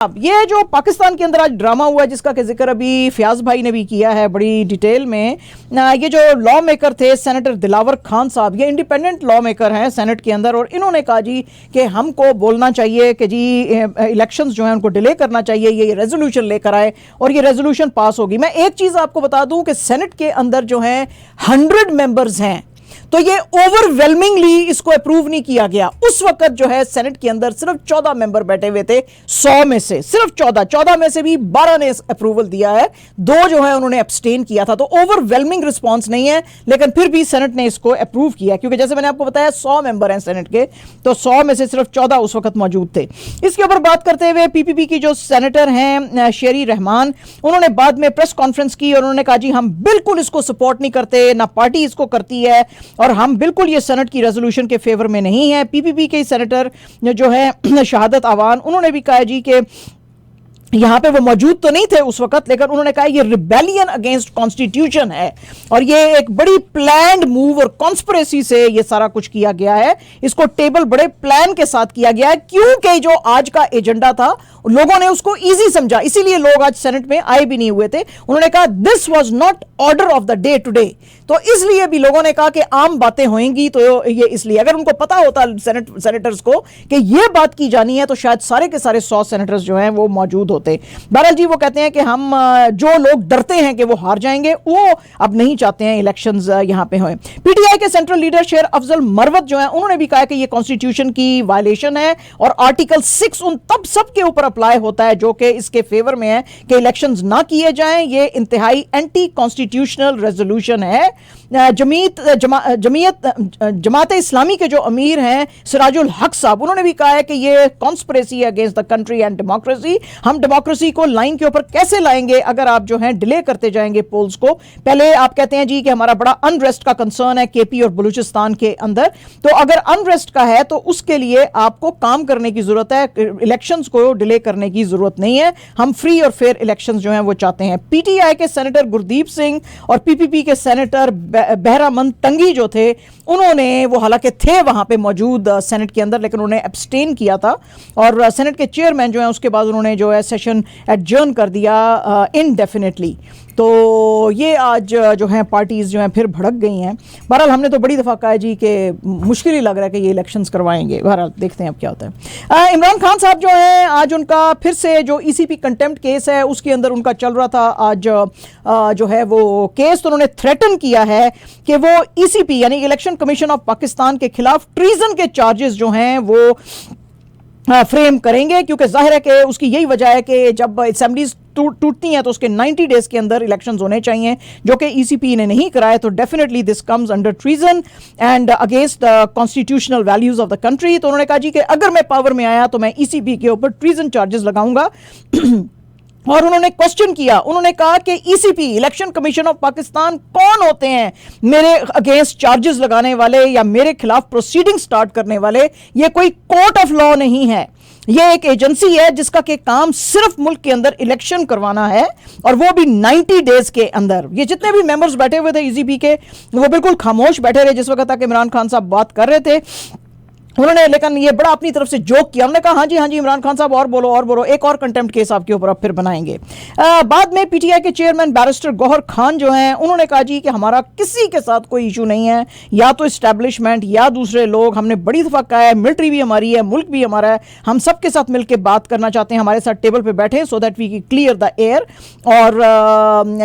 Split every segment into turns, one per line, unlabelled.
अब ये जो पाकिस्तान के अंदर आज ड्रामा हुआ है जिसका कि जिक्र अभी फयाज भाई ने भी किया है बड़ी डिटेल में, ये जो लॉ मेकर थे सेनेटर दिलावर खान साहब, ये इंडिपेंडेंट लॉ मेकर हैं सेनेट के अंदर, और इन्होंने कहा जी कि हमको बोलना चाहिए कि जी इलेक्शंस जो हैं उनको डिले करना चाहिए, ये रेजोल्यूशन लेकर आए और ये रेजोल्यूशन पास होगी। मैं एक चीज़ आपको बता दूं कि सेनेट के अंदर जो हैं 100 मेंबर्स हैं, तो ये ओवरवेलमिंगली इसको अप्रूव नहीं किया गया। उस वक्त जो है सेनेट के अंदर सिर्फ 14 मेंबर बैठे हुए थे 100 में से, सिर्फ 14 में से भी 12 ने अप्रूवल दिया है, 2 जो है उन्होंने एब्सटेन किया था। तो ओवरवेलमिंग रिस्पांस नहीं है, लेकिन फिर भी सेनेट ने इसको अप्रूव किया, क्योंकि जैसे मैंने आपको बताया 100 मेंबर हैं सेनेट के, तो 100 में से सिर्फ 14 उस वक्त मौजूद थे। इसके ऊपर बात करते हुए पीपीपी की जो सेनेटर हैं शेरी रहमान, उन्होंने बाद में प्रेस कॉन्फ्रेंस की और उन्होंने कहा जी हम बिल्कुल इसको सपोर्ट नहीं करते, ना पार्टी इसको करती है और हम बिल्कुल ये सेनेट की रेजोल्यूशन के फेवर में नहीं है। पीपीपी के सेनेटर जो है शहादत अवान, उन्होंने भी कहा जी कि यहां पे वो मौजूद तो नहीं थे उस वक्त, लेकिन उन्होंने कहा ये रिबेलियन अगेंस्ट कॉन्स्टिट्यूशन है और ये एक बड़ी प्लान्ड मूव और कॉन्स्पिरेसी से ये सारा कुछ किया गया है। इसको टेबल बड़े प्लान के साथ किया गया है, क्योंकि जो आज का एजेंडा था लोगों ने उसको इजी समझा, इसीलिए लोग आज सेनेट में आए भी नहीं हुए थे। उन्होंने कहा this was not order of the day today, तो इसलिए भी लोगों ने कहा कि आम बातें होंगी, तो ये इसलिए अगर उनको पता होता सेनेटर्स को कि ये बात की जानी है तो शायद सारे के सारे 100 सेनेटर्स जो हैं वो मौजूद होते। बहरहाल जी वो कहते हैं कि हम जो लोग डरते हैं कि वो हार जाएंगे वो अब नहीं चाहते हैं इलेक्शंस यहां पे हों। पीटीआई के सेंट्रल लीडर शेर अफजल मरवत जो है उन्होंने भी कहा कि ये कॉन्स्टिट्यूशन की वायलेशन है और आर्टिकल 6 उन तब सबके ऊपर अप्लाई होता है जो कि इसके फेवर में है कि इलेक्शंस ना किए जाएं। ये इंतहाई एंटी कॉन्स्टिट्यूशनल रेजोल्यूशन है। जमात इस्लामी के जो अमीर हैं सिराजुल हक साहब, उन्होंने भी कहा है कि ये कॉन्स्पिरेसी है against the country and democracy. हम डेमोक्रेसी को लाइन के ऊपर कैसे लाएंगे अगर आप जो हैं डिले करते जाएंगे पोल्स को। पहले आप कहते हैं जी कि हमारा बड़ा अनरेस्ट का कंसर्न है केपी और बलूचिस्तान के अंदर, तो अगर अनरेस्ट का है तो उसके लिए आपको काम करने की जरूरत है, इलेक्शंस को डिले करने की जरूरत नहीं है। हम फ्री और फेयर इलेक्शंस जो हैं वो चाहते हैं। पीटीआई के सेनेटर गुरदीप सिंह और पीपीपी के सेनेटर बहरामंद तंगी जो थे, उन्होंने वो हालांकि थे वहां पे मौजूद सेनेट के अंदर, लेकिन उन्होंने एब्सटेन किया था और सेनेट के चेयरमैन जो है उसके बाद उन्होंने जो है सेशन एडजर्न कर दिया इनडेफिनेटली। तो ये आज जो है पार्टीज जो हैं फिर भड़क गई हैं। बहरहाल हमने तो बड़ी दफ़ा कहा है जी कि मुश्किल ही लग रहा है कि ये इलेक्शंस करवाएंगे। बहरहाल देखते हैं अब क्या होता है। इमरान खान साहब जो हैं आज उनका फिर से जो ईसीपी कंटेम्प्ट केस है उसके अंदर उनका चल रहा था आज जो है वो केस, तो उन्होंने थ्रेटन किया है कि वो ईसीपी यानी इलेक्शन कमीशन ऑफ पाकिस्तान के खिलाफ ट्रीजन के चार्जेस जो हैं वो फ्रेम करेंगे, क्योंकि जाहिर है कि उसकी यही वजह है कि जब असेंबलीज टूटती हैं तो उसके 90 डेज के अंदर इलेक्शंस होने चाहिए, जो कि ईसीपी ने नहीं कराए। तो definitely this comes under treason and against the constitutional values of the country. तो उन्होंने कहा जी कि अगर मैं पावर में आया तो मैं ईसीपी के ऊपर ट्रीजन चार्जेस लगाऊंगा। और उन्होंने क्वेश्चन किया, उन्होंने कहा कि ECP election commission of Pakistan कौन होते हैं मेरे अगेंस्ट चार्जेस लगाने वाले या मेरे खिलाफ प्रोसीडिंग स्टार्ट करने वाले। ये कोई कोर्ट ऑफ लॉ नहीं है, ये एक एजेंसी है जिसका के काम सिर्फ मुल्क के अंदर इलेक्शन करवाना है और वो भी 90 डेज के अंदर। ये जितने भी मेंबर्स बैठे हुए थे ईसीपी के वो बिल्कुल खामोश बैठे रहे जिस वक्त तक इमरान खान साहब बात कर रहे थे। उन्होंने लेकिन ये बड़ा अपनी तरफ से जोक किया, उन्होंने कहा हाँ जी इमरान खान साहब और बोलो, एक और कंटेम्प्ट केस आपके ऊपर अब फिर बनाएंगे। बाद में पीटीआई के चेयरमैन बैरिस्टर गौहर खान जो हैं उन्होंने कहा जी कि हमारा किसी के साथ कोई इशू नहीं है, या तो इस्टेब्लिशमेंट या दूसरे लोग। हमने बड़ी दफ़ा कहा है मिलिट्री भी हमारी है, मुल्क भी हमारा है, हम सबके साथ मिलकर बात करना चाहते हैं, हमारे साथ टेबल पर बैठे so that we clear the air. और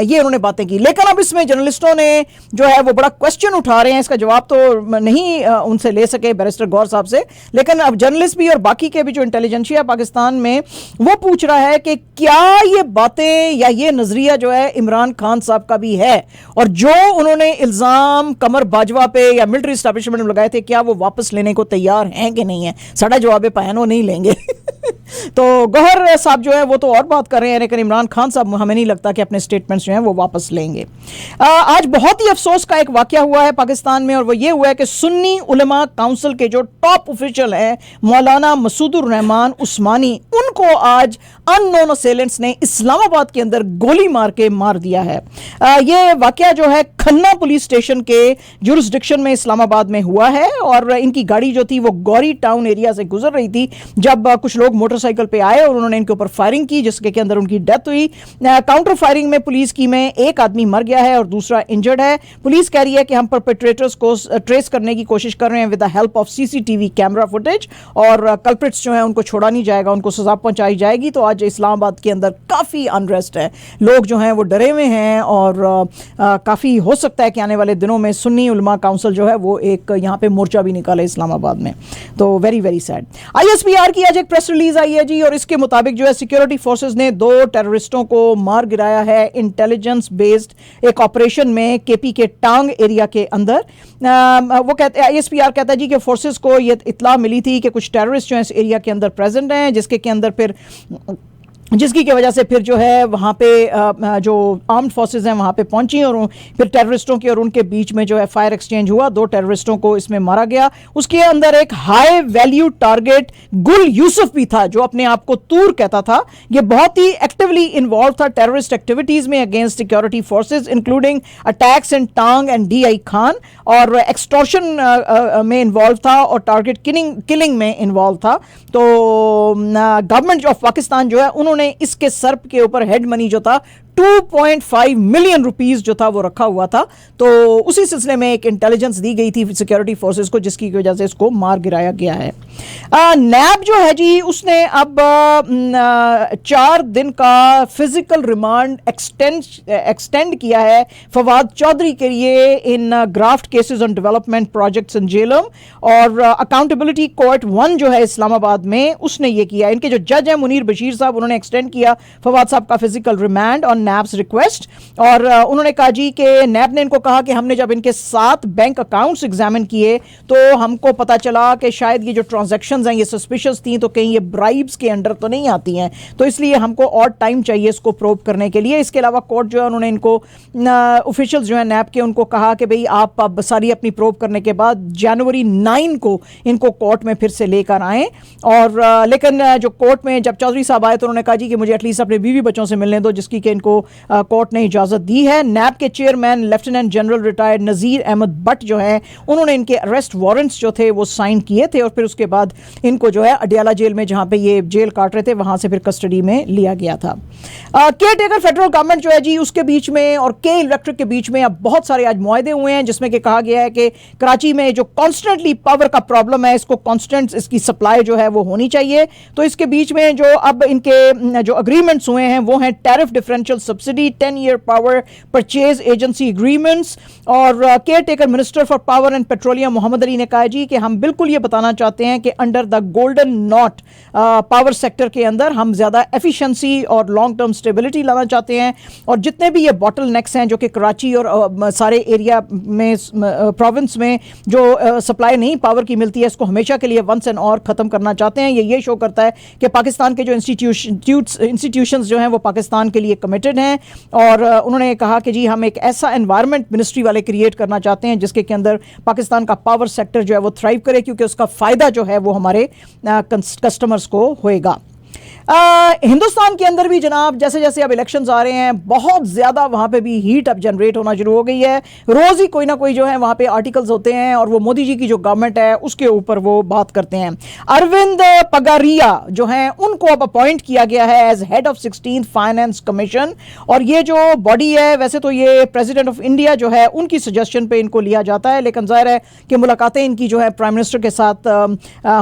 ये उन्होंने बातें की, लेकिन अब इसमें जर्नलिस्टों ने जो है वो बड़ा क्वेश्चन उठा रहे हैं। इसका जवाब तो नहीं उनसे ले सके बैरिस्टर गौहर साहब से, लेकिन अब जर्नलिस्ट भी और बाकी के भी जो इंटेलिजेंसिया पाकिस्तान में वो पूछ रहा है कि क्या ये बातें या ये नजरिया जो है इमरान खान साहब का भी है, और जो उन्होंने इल्जाम कमर बाजवा पे या मिलिट्री एस्टैब्लिशमेंट में लगाए थे क्या वो वापस लेने को तैयार हैं कि नहीं है। साढ़ा जवाब पायनो नहीं लेंगे। तो गौहर साहब जो है वो तो और बात कर रहे हैं, लेकिन इमरान खान साहब हमें नहीं लगता कि अपने स्टेटमेंट्स जो हैं वो वापस लेंगे। आज बहुत ही अफसोस का एक वाकया हुआ है पाकिस्तान में, और वो ये हुआ है कि सुन्नी उलमा काउंसिल के जो टॉप ऑफिशियल हैं मौलाना मसूदुर रहमान उस्मानी, उनको आज अननोन असेलेंट्स ने इस्लामाबाद के अंदर गोली मार के मार दिया है। ये वाकया जो है खन्ना पुलिस स्टेशन के जुरिस्डिक्शन में इस्लामाबाद में हुआ है, और इनकी गाड़ी जो थी वो गौरी टाउन एरिया से गुजर रही थी जब कुछ लोग मोटर मोटरसाइकिल पे आए और उन्होंने इनके ऊपर फायरिंग की, जिसके के अंदर उनकी डेथ हुई। काउंटर फायरिंग में पुलिस की में एक आदमी मर गया है और दूसरा इंजर्ड है। पुलिस कह रही है कि हम परपेट्रेटर्स को ट्रेस करने की कोशिश कर रहे हैं with the help of CCTV camera footage, और कल्प्रिट्स जो है उनको छोड़ा नहीं जाएगा, उनको सजा पहुंचाई जाएगी। तो आज इस्लामाबाद के अंदर काफ़ी अनरेस्ट है, लोग जो हैं वो डरे हुए हैं, और काफ़ी हो सकता है कि आने वाले दिनों में सुन्नी उलमा काउंसिल जो है वो एक यहाँ पे मोर्चा भी निकाले इस्लामाबाद में। तो वेरी वेरी सैड। आईएसपीआर की आज एक प्रेस रिलीज आई है जी, और इसके मुताबिक जो है सिक्योरिटी फोर्सेस ने 2 टेररिस्टों को मार गिराया है इंटेलिजेंस बेस्ड एक ऑपरेशन में केपी के टांग एरिया के अंदर। वो कहते हैं, आईएसपीआर कहता है जी कि फोर्सेस को ये इत्तला मिली थी कि कुछ टेररिस्ट जो है इस एरिया के अंदर प्रेजेंट हैं, जिसकी की वजह से फिर जो है वहाँ पे जो आर्म्ड फोर्सेस हैं वहाँ पे पहुंची, और फिर टेररिस्टों के और उनके बीच में जो है फायर एक्सचेंज हुआ। 2 टेररिस्टों को इसमें मारा गया। उसके अंदर एक हाई वैल्यू टारगेट गुल यूसुफ भी था, जो अपने आप को तूर कहता था। ये बहुत ही एक्टिवली इन्वॉल्व था टेररिस्ट एक्टिविटीज में against security forces, including attacks in Tank and DI Khan, और एक्सटॉर्शन में इन्वॉल्व था और टारगेट किलिंग में इन्वॉल्व था। तो गवर्नमेंट ऑफ पाकिस्तान जो है उन्होंने इसके सर के ऊपर हेड मनी जो था 2.5 मिलियन रुपीस जो था वो रखा हुआ था। तो उसी सिलसिले में एक इंटेलिजेंस दी गई थी सिक्योरिटी फोर्सेस को, जिसकी वजह से इसको मार गिराया गया है। नैब जो है जी उसने अब 4 दिन का फिजिकल रिमांड एक्सटेंड किया है फवाद चौधरी के लिए in graft cases on development projects in Jhelum, और अकाउंटेबिलिटी कोर्ट 1 जो है इस्लामाबाद में उसने ये किया। इनके जो जज हैं मुनीर बशीर साहब, उन्होंने एक्सटेंड किया फवाद साहब का फिजिकल रिमांड ऑन नैब्स रिक्वेस्ट, और उन्होंने कहा जी कि नैब ने इनको कहा कि हमने जब इनके 7 बैंक अकाउंट्स एग्जामिन किए तो हमको पता चला कि शायद ये जो ट्रांजैक्शंस हैं ये सस्पिशियस थी, तो कहीं ये ब्राइब्स के अंडर तो नहीं आती हैं, तो इसलिए हमको और टाइम चाहिए इसको प्रोब करने के लिए। इसके अलावा कोर्ट जो है उन्होंने इनको ऑफिशियल्स जो है नैब के उनको कहा कि भाई आप अब सारी अपनी प्रोब करने के बाद जनवरी 9 को इनको कोर्ट में फिर से लेकर आएँ। और लेकिन जो कोर्ट में जब चौधरी साहब आए तो उन्होंने कहा जी कि मुझे एटलीस्ट अपने बीवी बच्चों से मिलने दो, जिसकी कि इनको कोर्ट ने इजाजत दी है। नैब के chairman lieutenant general retired Nazir Ahmad Bhatt जो है उन्होंने इनके अरेस्ट वारंट्स जो थे वो साइन किए थे, और फिर उसके बाद इनको जो है अडियाला जेल में, जहां पे ये जेल काट रहे थे, वहां से फिर कस्टडी में लिया गया था। केयर टेकर फेडरल गवर्नमेंट जो है जी उसके बीच में और के इलेक्ट्रिक के बीच में अब बहुत सारे आज मुआहदे हुए हैं, जिसमें कि कहा गया है कि कराची में जो कॉन्स्टेंटली पावर का प्रॉब्लम है इसको कॉन्स्टेंट इसकी सप्लाई जो है वो होनी चाहिए। तो इसके बीच में जो अब इनके जो अग्रीमेंट्स हुए हैं वो हैं tariff differential subsidy, 10-year power purchase agency agreements, और care taker minister for power and petroleum Mohammad Ali ने कहा जी कि हम बिल्कुल ये बताना चाहते हैं कि under the golden not power sector के अंदर हम ज्यादा एफिशिएंसी और लॉन्ग टर्म स्टेबिलिटी लाना चाहते हैं, और जितने भी ये बॉटल नेक्स हैं जो कि कराची और सारे एरिया में प्रोविंस में जो सप्लाई नहीं पावर की मिलती है, इसको हमेशा के लिए वंस एंड और खत्म करना चाहते हैं। ये शो करता है कि पाकिस्तान के जो इंस्टीट्यूशंस जो हैं वो पाकिस्तान के लिए कमिटेड हैं, और उन्होंने कहा कि जी हम एक ऐसा एनवायरनमेंट मिनिस्ट्री वाले क्रिएट करना चाहते हैं जिसके के अंदर पाकिस्तान का पावर सेक्टर जो है वो थ्राइव करे, क्योंकि उसका फायदा जो है वो हमारे कस्टमर्स को होएगा। हिंदुस्तान के अंदर भी जनाब जैसे जैसे अब इलेक्शंस आ रहे हैं बहुत ज़्यादा वहाँ पे भी हीट अब जनरेट होना शुरू हो गई है। रोज़ ही कोई ना कोई जो है वहाँ पे आर्टिकल्स होते हैं और वो मोदी जी की जो गवर्नमेंट है उसके ऊपर वो बात करते हैं। अरविंद पगारिया जो हैं उनको अब अपॉइंट किया गया है as head of 16th finance commission, और ये जो बॉडी है वैसे तो ये प्रेसिडेंट ऑफ इंडिया जो है उनकी सजेशन पे इनको लिया जाता है, लेकिन जाहिर है कि मुलाकातें इनकी जो है प्राइम मिनिस्टर के साथ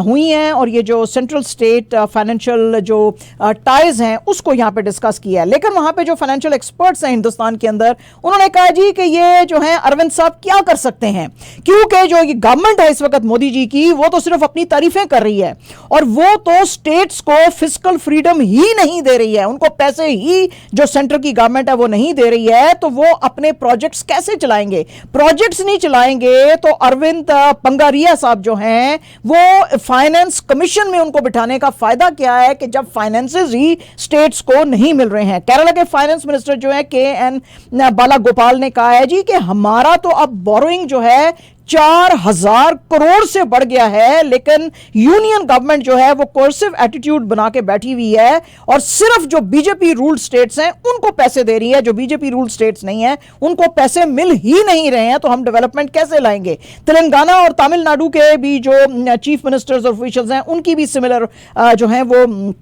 हुई हैं, और ये जो सेंट्रल स्टेट फाइनेंशियल जो टाइज हैं उसको यहां पे डिस्कस किया है। लेकिन वहां पे जो फाइनेंशियल एक्सपर्ट्स हैं हिंदुस्तान के अंदर उन्होंने कहा जी कि ये जो है अरविंद साहब क्या कर सकते हैं, क्योंकि जो ये गवर्नमेंट है इस वक्त मोदी जी की वो तो सिर्फ अपनी तारीफें कर रही है, और वो तो स्टेट्स को फिस्कल फ्रीडम ही नहीं दे रही है, उनको पैसे ही जो सेंटर की गवर्नमेंट है वो नहीं दे रही है, तो वो अपने प्रोजेक्ट्स कैसे चलाएंगे? प्रोजेक्ट्स नहीं चलाएंगे तो अरविंद पंगारिया साहब जो हैं वो फाइनेंस कमीशन में उनको बिठाने का फायदा क्या है कि जब फाइनेंसेस ही स्टेट्स को नहीं मिल रहे हैं। केरला के फाइनेंस मिनिस्टर जो है KN बाला गोपाल ने कहा है जी कि हमारा तो अब बोरोइंग जो है 4,000 करोड़ से बढ़ गया है, लेकिन यूनियन गवर्नमेंट जो है वो कोर्सिव एटीट्यूड बना के बैठी हुई है और सिर्फ जो बीजेपी रूल्ड स्टेट्स हैं उनको पैसे दे रही है, जो बीजेपी रूल्ड स्टेट्स नहीं है उनको पैसे मिल ही नहीं रहे हैं। तो हम डेवलपमेंट कैसे लाएंगे? तेलंगाना और तमिलनाडु के भी जो चीफ मिनिस्टर्स और ऑफिशियल्स हैं उनकी भी सिमिलर जो है वो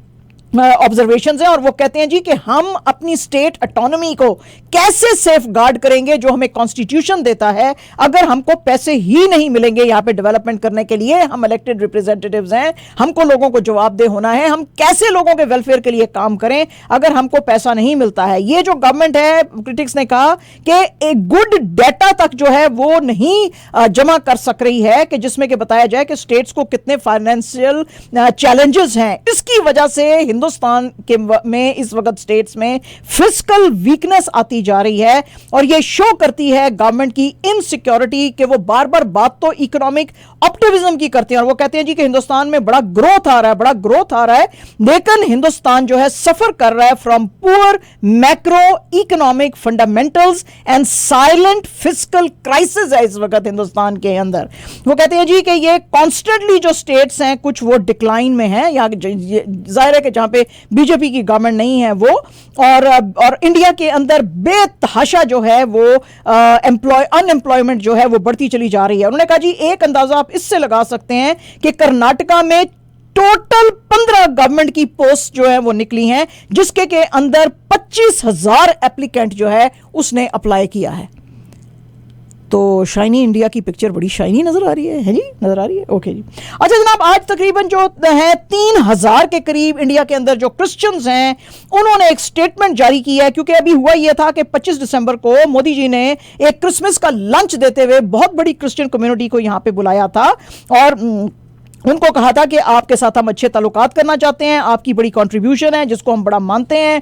ऑब्जर्वेशन है और वो कहते हैं जी कि हम अपनी स्टेट ऑटोनॉमी को कैसे सेफ गार्ड करेंगे जो हमें कॉन्स्टिट्यूशन देता है, अगर हमको पैसे ही नहीं मिलेंगे यहां पे डेवलपमेंट करने के लिए। हम इलेक्टेड रिप्रेजेंटेटिव्स हैं, हमको लोगों को जवाबदेह होना है, हम कैसे लोगों के वेलफेयर के लिए काम करें अगर हमको पैसा नहीं मिलता है। ये जो गवर्नमेंट है, क्रिटिक्स ने कहा कि एक गुड डेटा तक जो है वो नहीं जमा कर सक रही है कि जिसमें कि बताया जाए कि स्टेट्स को कितने फाइनेंशियल चैलेंजेस हैं। इसकी वजह से हिंदुस्तान के में इस वक्त स्टेट्स में फिस्कल वीकनेस आती जा रही है और यह शो करती है गवर्नमेंट की इनसिक्योरिटी कि वो बार बार बात तो इकोनॉमिक ऑप्टिमिज्म की करते हैं और वो कहते हैं जी कि हिंदुस्तान में बड़ा ग्रोथ आ रहा है, लेकिन हिंदुस्तान जो है सफर कर रहा है from poor macro economic fundamentals and silent fiscal crisis है इस वक्त हिंदुस्तान के अंदर। वो कहते हैं जी कि ये कॉन्स्टेंटली जो स्टेट्स हैं कुछ वो डिक्लाइन में हैं, या जाहिर है कि जहां पे बीजेपी की गवर्नमेंट नहीं है वो, और इंडिया के अंदर बेतहाशा जो है वो अनएम्प्लॉयमेंट जो है वो बढ़ती चली जा रही है। उन्होंने कहा जी एक अंदाजा आप इससे लगा सकते हैं कि कर्नाटका में टोटल 15 गवर्नमेंट की पोस्ट जो है वो निकली हैं, जिसके के अंदर 25,000 एप्लीकेंट जो है उसने अप्लाई किया है। तो शाइनी इंडिया की पिक्चर बड़ी शाइनी नजर आ रही है जी, नजर आ रही है। ओके जी। अच्छा जनाब, आज तकरीबन जो है 3,000 के करीब इंडिया के अंदर जो क्रिश्चियंस हैं उन्होंने एक स्टेटमेंट जारी की है, क्योंकि अभी हुआ यह था कि 25 दिसंबर को मोदी जी ने एक क्रिसमस का लंच देते हुए बहुत बड़ी क्रिश्चियन कम्युनिटी को यहां पे बुलाया था और उनको कहा था कि आपके साथ हम अच्छे ताल्लुकात करना चाहते हैं, आपकी बड़ी कंट्रीब्यूशन है जिसको हम बड़ा मानते हैं।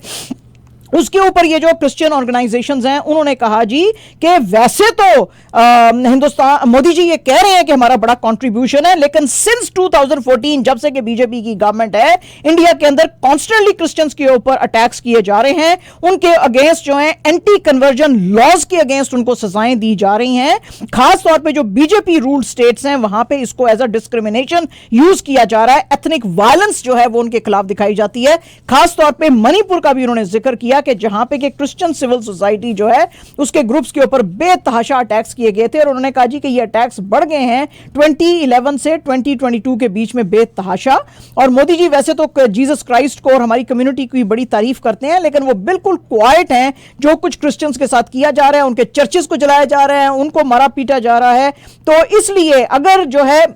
उसके ऊपर ये जो क्रिश्चियन ऑर्गेनाइजेशंस हैं उन्होंने कहा जी कि वैसे तो हिंदुस्तान मोदी जी ये कह रहे हैं कि हमारा बड़ा कंट्रीब्यूशन है, लेकिन सिंस 2014 जब से कि बीजेपी की गवर्नमेंट है इंडिया के अंदर कॉन्स्टेंटली क्रिश्चियंस के ऊपर अटैक्स किए जा रहे हैं, उनके अगेंस्ट जो है एंटी कन्वर्जन लॉज के अगेंस्ट उनको सजाएं दी जा रही हैं। खास तौर पर जो बीजेपी रूल्ड स्टेट्स हैं वहां पर इसको एज अ डिस्क्रिमिनेशन यूज किया जा रहा है, एथनिक वायलेंस जो है वो उनके खिलाफ दिखाई जाती है। खास तौर पर मणिपुर का भी उन्होंने जिक्र किया कि जहां पे कि क्रिश्चियन सिविल सोसाइटी जो है उसके ग्रुप्स के ऊपर बेतहाशा अटैक्स किए गए थे और उन्होंने कहा जी कि ये अटैक्स बढ़ गए हैं 2011 से 2022 के बीच में बेतहाशा। और मोदी जी वैसे तो जीसस क्राइस्ट को और हमारी कम्युनिटी की बड़ी तारीफ करते हैं, लेकिन वो बिल्कुल क्वाइट हैं। जो कुछ क्रिश्चियंस के साथ किया जा रहा है, उनके चर्चेस को जलाया जा रहा है, उनको मारा पीटा जा रहा है। तो इसलिए अगर जो है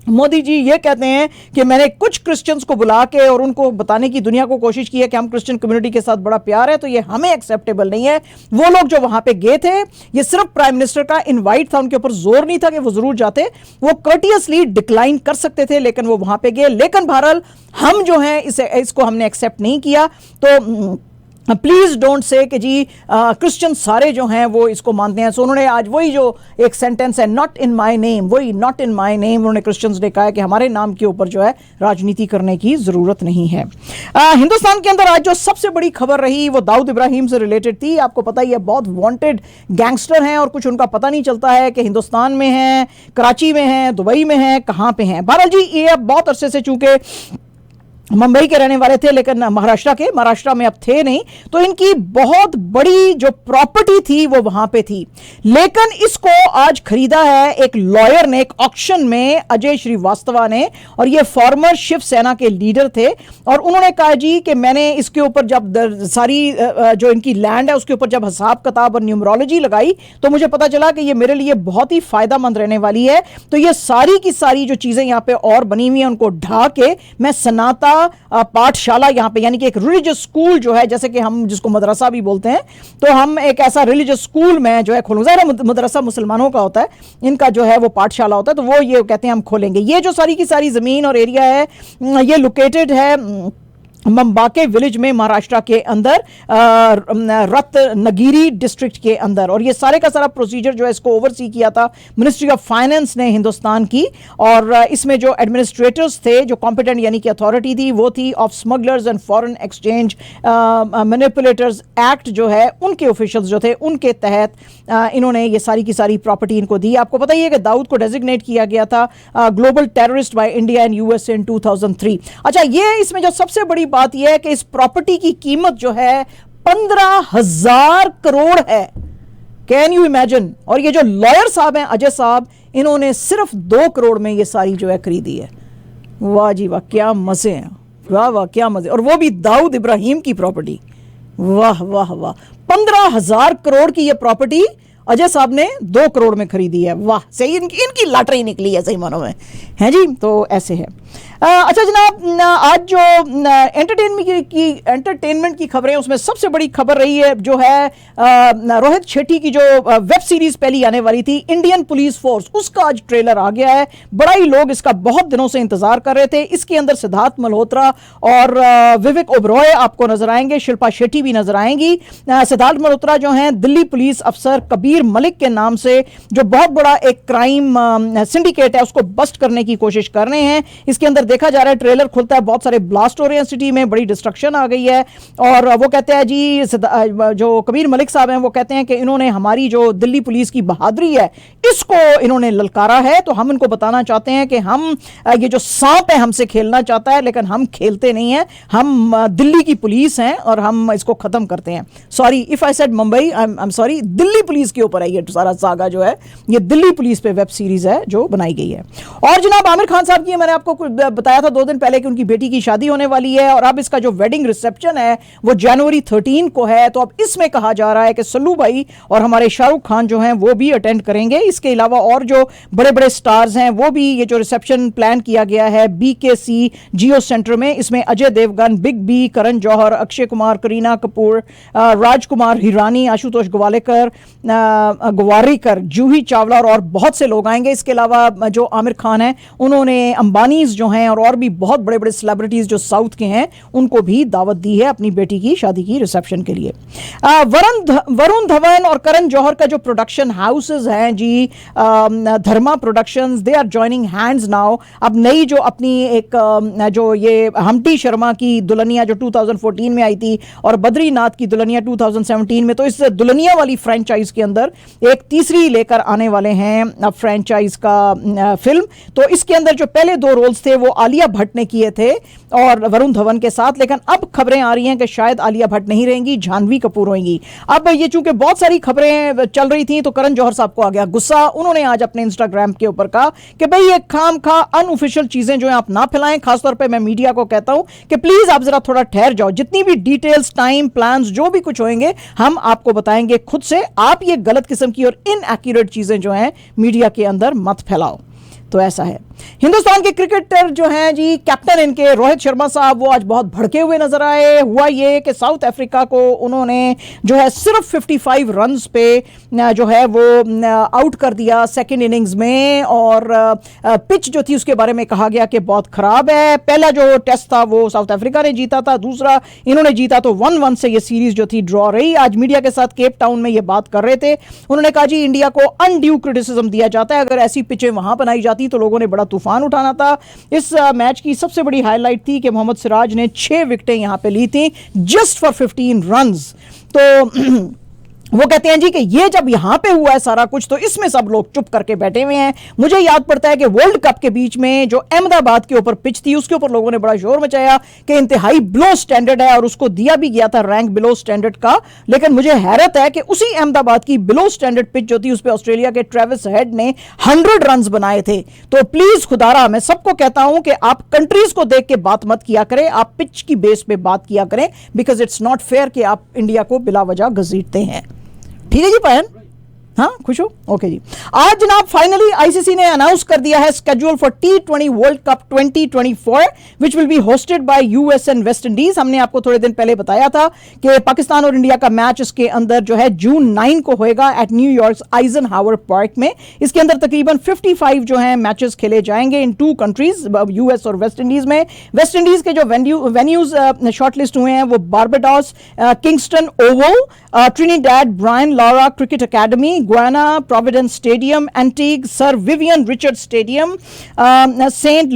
मोदी जी ये कहते हैं कि मैंने कुछ क्रिश्चियंस को बुला के और उनको बताने की दुनिया को कोशिश की है कि हम क्रिश्चियन कम्युनिटी के साथ बड़ा प्यार है, तो ये हमें एक्सेप्टेबल नहीं है। वो लोग जो वहां पे गए थे, ये सिर्फ प्राइम मिनिस्टर का इनवाइट था, उनके ऊपर जोर नहीं था कि वो जरूर जाते, वो कर्टियसली डिक्लाइन कर सकते थे, लेकिन वो वहां पे गए। लेकिन बहरहाल हम जो हैं इसको हमने एक्सेप्ट नहीं किया। तो प्लीज डोंट से कि जी क्रिश्चियन सारे जो हैं वो इसको मानते हैं। सो उन्होंने आज वही जो एक सेंटेंस है नॉट इन माय नेम, वही नॉट इन माय नेम, उन्होंने क्रिश्चियंस ने कहा है कि हमारे नाम के ऊपर जो है राजनीति करने की जरूरत नहीं है। हिंदुस्तान के अंदर आज जो सबसे बड़ी खबर रही वो दाऊद इब्राहिम से रिलेटेड थी। आपको पता ही है बहुत वांटेड गैंगस्टर हैं और कुछ उनका पता नहीं चलता है कि हिंदुस्तान में है, कराची में है, दुबई में है, कहां पे हैं। बहरहाल जी ये अब बहुत अरसे से चूंकि मुंबई के रहने वाले थे लेकिन महाराष्ट्र में अब थे नहीं, तो इनकी बहुत बड़ी जो प्रॉपर्टी थी वो वहां पे थी। लेकिन इसको आज खरीदा है एक लॉयर ने, एक ऑक्शन में, अजय श्रीवास्तवा ने, और ये फॉर्मर शिवसेना के लीडर थे। और उन्होंने कहा जी कि मैंने इसके ऊपर जब सारी जो इनकी लैंड है उसके ऊपर जब हिसाब किताब और न्यूमरोलॉजी लगाई तो मुझे पता चला कि ये मेरे लिए बहुत ही फायदेमंद रहने वाली है। तो ये सारी की सारी जो चीजें यहाँ पे और बनी हुई हैं उनको ढा के मैं सनाता पाठशाला यहाँ पे, यानी कि एक रिलीजियस स्कूल जो है, जैसे कि हम जिसको मदरसा भी बोलते हैं, तो हम एक ऐसा रिलीजियस स्कूल में जो है खोलूंगा। मदरसा मुसलमानों का होता है, इनका जो है वो पाठशाला होता है, तो वो ये कहते हैं हम खोलेंगे। ये जो सारी की सारी जमीन और एरिया है ये लोकेटेड है मंबाके विलेज में महाराष्ट्र के अंदर रत्नगिरी डिस्ट्रिक्ट के अंदर। और ये सारे का सारा प्रोसीजर जो है इसको ओवरसी किया था मिनिस्ट्री ऑफ फाइनेंस ने हिंदुस्तान की। और इसमें जो एडमिनिस्ट्रेटर्स थे, जो कॉम्पिटेंट यानी कि अथॉरिटी थी, वो थी of smugglers and foreign exchange manipulators act जो है, उनके ऑफिशियल्स जो थे उनके तहत इन्होंने ये सारी की सारी प्रॉपर्टी इनको दी। आपको पता ही है कि दाऊद को डेजिग्नेट किया गया था global terrorist by India and USA in 2003। अच्छा, ये इसमें जो सबसे बड़ी बात यह है कि इस प्रॉपर्टी की कीमत जो है 15,000 करोड़ है। Can you imagine? और ये जो लॉयर साहब हैं, अजय साहब, इन्होंने सिर्फ 2 करोड़ में ये सारी जो है खरीदी है। वाह जी वाह, क्या मजे हैं, वाह वाह क्या मजे। और वो भी दाऊद इब्राहिम की प्रॉपर्टी। वाह वाह वाह, 15,000 करोड़ की ये प्रॉपर्टी अजय साहब ने 2 करोड़ में खरीदी है। वाह, सही, इनकी लॉटरी निकली है सही मानों में, है जी। तो ऐसे है। अच्छा जनाब, आज जो एंटरटेनमेंट की खबरें, उसमें सबसे बड़ी खबर रही है जो है रोहित शेट्टी की जो वेब सीरीज पहली आने वाली थी इंडियन पुलिस फोर्स, उसका आज ट्रेलर आ गया है। बड़ा ही लोग इसका बहुत दिनों से इंतजार कर रहे थे। इसके अंदर सिद्धार्थ मल्होत्रा और विवेक ओबरॉय आपको नजर आएंगे, शिल्पा शेट्टी भी नजर आएंगी। सिद्धार्थ मल्होत्रा जो हैं दिल्ली पुलिस अफसर कबीर मलिक के नाम से जो बहुत बड़ा एक क्राइम सिंडिकेट है उसको बस्ट करने की कोशिश कर रहे हैं। इसके अंदर देखा जा रहा है, ट्रेलर खुलता है, बहुत सारे ब्लास्ट हो रहे हैं सिटी में, बड़ी डिस्ट्रक्शन आ गई है। और वो कहते हैं जी, जो कबीर मलिक साहब हैं वो कहते हैं कि इन्होंने हमारी जो दिल्ली पुलिस की बहादुरी है इसको इन्होंने ललकारा है। तो हम इनको बताना चाहते हैं कि हम ये जो सांप है हमसे खेलना चाहता है, लेकिन हम खेलते नहीं हैं, हम दिल्ली की पुलिस हैं और हम इसको खत्म करते हैं। Sorry if I said Mumbai, I am sorry, Delhi police के ऊपर है ये सारा सागा जो है, ये दिल्ली पुलिस पे वेब सीरीज है जो बनाई गई है। और जनाब आमिर खान साहब की मैंने आपको बताया था 2 दिन पहले कि उनकी बेटी की शादी होने वाली है और अब इसका जो वेडिंग रिसेप्शन है वो जनवरी 13 को है। तो अब इसमें कहा जा रहा है कि सल्लू भाई और हमारे शाहरुख खान जो हैं वो भी अटेंड करेंगे। इसके अलावा और जो बड़े बड़े स्टार्स हैं वो भी, ये जो रिसेप्शन प्लान किया गया है BKC जियो सेंटर में, इसमें अजय देवगन, बिग बी, करण जौहर, अक्षय कुमार, करीना कपूर, राजकुमार हिरानी, आशुतोष गवारीकर, जूही चावला और बहुत से लोग आएंगे। इसके अलावा जो आमिर खान है उन्होंने अंबानीज जो हैं और भी बहुत बड़े बड़े सेलिब्रिटीज जो साउथ के हैं उनको भी दावत दी है अपनी बेटी की शादी की रिसेप्शन के लिए। वरुण धवन और करण जौहर का जो प्रोडक्शन हाउसेस हैं जी, Dharma productions, they are joining hands now. अब नई जो अपनी एक जो ये हम्टी शर्मा की दुल्हनिया जो 2014 में आई थी और बद्रीनाथ की दुल्हनिया 2017 में, तो इस दुल्हनिया वाली फ्रेंचाइज के अंदर एक तीसरी लेकर आने वाले हैं फ्रेंचाइज का फिल्म। तो इसके अंदर जो पहले 2 रोल्स थे वो आलिया भट्ट ने किए थे और वरुण धवन के साथ, लेकिन अब खबरें आ रही हैं कि शायद आलिया भट्ट नहीं रहेंगी, जानवी कपूर होंगी। अब ये चूंकि बहुत सारी खबरें चल रही थी तो करण जौहर साहब को आ गया गुस्सा। उन्होंने आज अपने इंस्टाग्राम के ऊपर कहा कि भाई ये खाम खा अनऑफिशियल चीजें जो है आप ना फैलाएं। खासतौर पे मैं मीडिया को कहता हूं कि प्लीज आप जरा थोड़ा ठहर जाओ, जितनी भी डिटेल्स, टाइम, प्लान्स जो भी कुछ होंगे हम आपको बताएंगे खुद से। आप ये गलत किस्म की और इनएक्यूरेट चीजें जो हैं मीडिया के अंदर मत फैलाओ। तो ऐसा है। हिंदुस्तान के क्रिकेटर जो हैं जी, कैप्टन इनके रोहित शर्मा साहब, वो आज बहुत भड़के हुए नजर आए। हुआ ये कि साउथ अफ्रीका को उन्होंने जो है सिर्फ 55 रन्स पे जो है वो आउट कर दिया सेकंड इनिंग्स में। और पिच जो थी उसके बारे में कहा गया कि बहुत खराब है। पहला जो टेस्ट था वो साउथ अफ्रीका ने जीता था, दूसरा इन्होंने जीता, तो 1-1 से ये सीरीज जो थी ड्रॉ रही। आज मीडिया के साथ केप टाउन में ये बात कर रहे थे। उन्होंने कहा जी इंडिया को अनड्यू क्रिटिसिज्म दिया जाता है, अगर ऐसी पिचें वहां बनाई जाती तो लोगों ने बड़ा तूफान उठाना था। इस मैच की सबसे बड़ी हाईलाइट थी कि मोहम्मद सिराज ने 6 विकेटें यहां पे ली थी जस्ट फॉर 15 रन्स। तो वो कहते हैं जी कि ये जब यहां पे हुआ है सारा कुछ तो इसमें सब लोग चुप करके बैठे हुए हैं। मुझे याद पड़ता है कि वर्ल्ड कप के बीच में जो अहमदाबाद के ऊपर पिच थी उसके ऊपर लोगों ने बड़ा शोर मचाया कि इंतहाई बिलो स्टैंडर्ड है और उसको दिया भी गया था रैंक बिलो स्टैंडर्ड का। लेकिन मुझे हैरत है कि उसी अहमदाबाद की बिलो स्टैंडर्ड पिच जो थी उस पर ऑस्ट्रेलिया के ट्रेविस हेड ने 100 रन बनाए थे। तो प्लीज खुदारा मैं सबको कहता हूं कि आप कंट्रीज को देख के बात मत किया करें, आप पिच की बेस पे बात किया करें, बिकॉज इट्स नॉट फेयर कि आप इंडिया को बिला वजह घसीटते हैं। ठीक है जी पायन? हाँ, खुश हो? ओके जी। आज जनाब फाइनली आईसीसी ने अनाउंस कर दिया है schedule for T20 world cup 2024 which will be hosted by US and West Indies. हमने आपको थोड़े दिन पहले बताया था कि पाकिस्तान और इंडिया का मैच इसके अंदर जो है जून 9 को होएगा एट न्यूयॉर्क आइजनहावर पार्क में। इसके अंदर तकरीबन 55 जो है मैचेस खेले जाएंगे इन टू कंट्रीज, यूएस और वेस्ट इंडीज में। वेस्ट इंडीज के जो वेन्यूज शॉर्टलिस्ट हुए हैं वो Barbados, Kingston Oval, Trinidad Brian Lara cricket academy, Guyana Providence stadium, Antigua Sir Vivian Richard stadium, Saint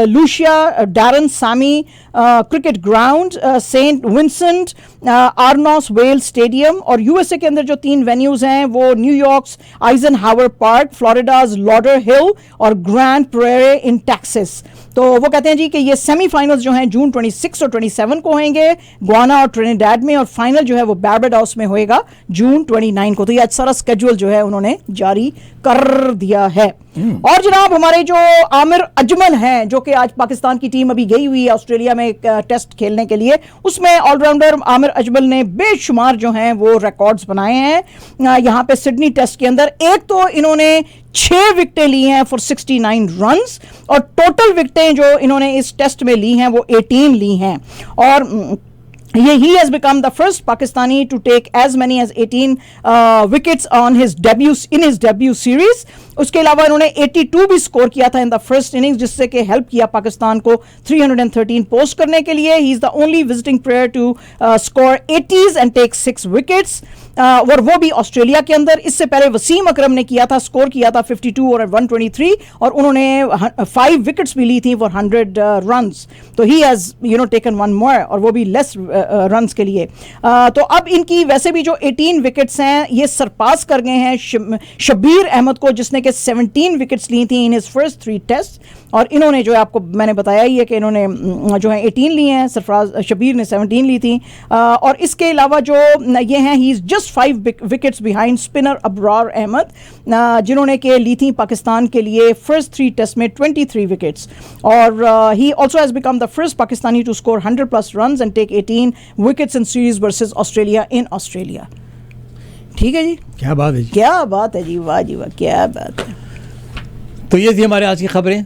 Lucia Darren Sammy cricket ground, Saint Vincent Arnos Vale stadium. और USA के अंदर जो 3 venues हैं वो New York Eisenhower park, Florida's Lauderhill और Grand प्रेरे in Texas. तो वो कहते हैं जी कि ये सेमीफाइनल्स जो हैं जून 26 और 27 को होंगे गुयाना और ट्रिनिडैड में, और फाइनल जो है वो बारबाडोस में होएगा जून 29 को। तो ये आज सारा स्केड्यूल जो है उन्होंने जारी कर दिया है। और जनाब हमारे जो आमिर अजमल हैं, जो कि आज पाकिस्तान की टीम अभी गई हुई है ऑस्ट्रेलिया में एक टेस्ट खेलने के लिए, उसमें ऑलराउंडर आमिर अजमल ने बेशुमार जो हैं वो रिकॉर्ड्स बनाए हैं। यहाँ पे सिडनी टेस्ट के अंदर एक तो इन्होंने 6 विकेटें ली हैं फॉर 69 रन्स, और टोटल विकेटें जो इन्होंने इस टेस्ट में ली हैं वो 18 ली हैं। और he has become the first Pakistani to take as many as 18 wickets on his debut series. उसके अलावा इन्होंने 82 भी स्कोर किया था इन द फर्स्ट इनिंग्स, जिससे कि हेल्प किया पाकिस्तान को 313 पोस्ट करने के लिए। He is the only visiting player to score 80s and take 6 wickets, और वो भी ऑस्ट्रेलिया के अंदर। इससे पहले वसीम अकरम ने किया था, स्कोर किया था 52 और 123, और उन्होंने 5 विकेट्स भी ली थी फॉर 100 रन्स। तो ही हैज टेकन 1 मोर, और वो भी लेस रन्स के लिए। तो अब इनकी वैसे भी जो 18 विकेट्स हैं ये सरपास कर गए हैं शब्बीर अहमद को, जिसने के 17 विकेट्स ली थी इन हिज फर्स्ट 3 टेस्ट। और इन्होंने जो है आपको मैंने बताया ही है कि इन्होंने जो है 18 ली हैं, सरफराज शब्बीर ने 17 ली थी। और इसके अलावा जो ये हैं he is just 5 wickets behind spinner Abrar Ahmed, जिन्होंने के ली थी पाकिस्तान के लिए फर्स्ट 3 टेस्ट में 23 विकेट्स। और he also has become the first Pakistani to score 100+ runs and take 18 wickets in series versus Australia in Australia. ठीक है जी,
क्या बात है जी,
क्या बात है जी, वाह जी वाह, क्या बात है।
तो ये थी हमारे आज की खबरें।